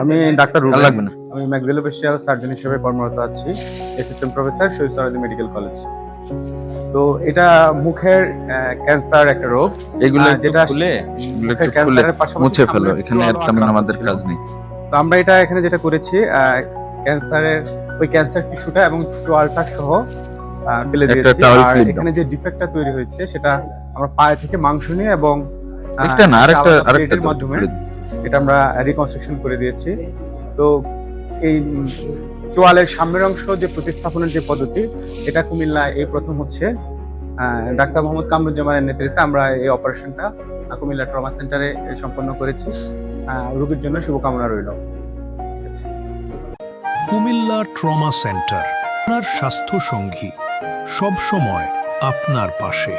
আমি ডাক্তার রুবেল। লাগবে না। আমি ম্যাক্সিলোফেশিয়াল সার্জন হিসেবে কর্মরত আছি assistant professor Shaheed Suhrawardy medical college. তো এটা মুখের ক্যান্সার একটা রোগ, এগুলো যেটা খুলে মুখের একটু খুলে ক্যান্সারের পাশাপাশি মুছে ফেলো, সামনের এখানে চোয়ালও তেমন আক্রান্ত আমাদের ছিল। কাজ নেই। তো আমরা এটা এখানে যেটা করেছি, ক্যান্সারের ওই ক্যান্সার টিস্যুটা এবং চোয়ালটা সহ ফেলে একটা দিয়েছি। টাওয়েল আর ক্লিপ দাও। এখানে যে ডিফেক্টটা তৈরি হয়েছে সেটা আমরা পায়ে থেকে মাংস নিয়ে এবং একটা না আরেকটা প্লেটের দাও, মাধ্যমে খুলে দাও। এটা আমরা রিকনস্ট্রাকশন করে দিয়েছি। তো এই চোয়ালের সামনের অংশ যে প্রতিস্থাপনের যে পদ্ধতি, এটা কুমিল্লা এই প্রথম হচ্ছে। ডাক্তার মোহাম্মদ কামরুজ্জামানের নেতৃত্বে আমরা এই অপারেশনটা কুমিল্লা ট্রমা সেন্টারে সম্পন্ন করেছি। রোগীর জন্য শুভকামনা রইল। কুমিল্লা ট্রমা সেন্টার, আপনার স্বাস্থ্য সঙ্গী, সব সময় আপনার পাশে।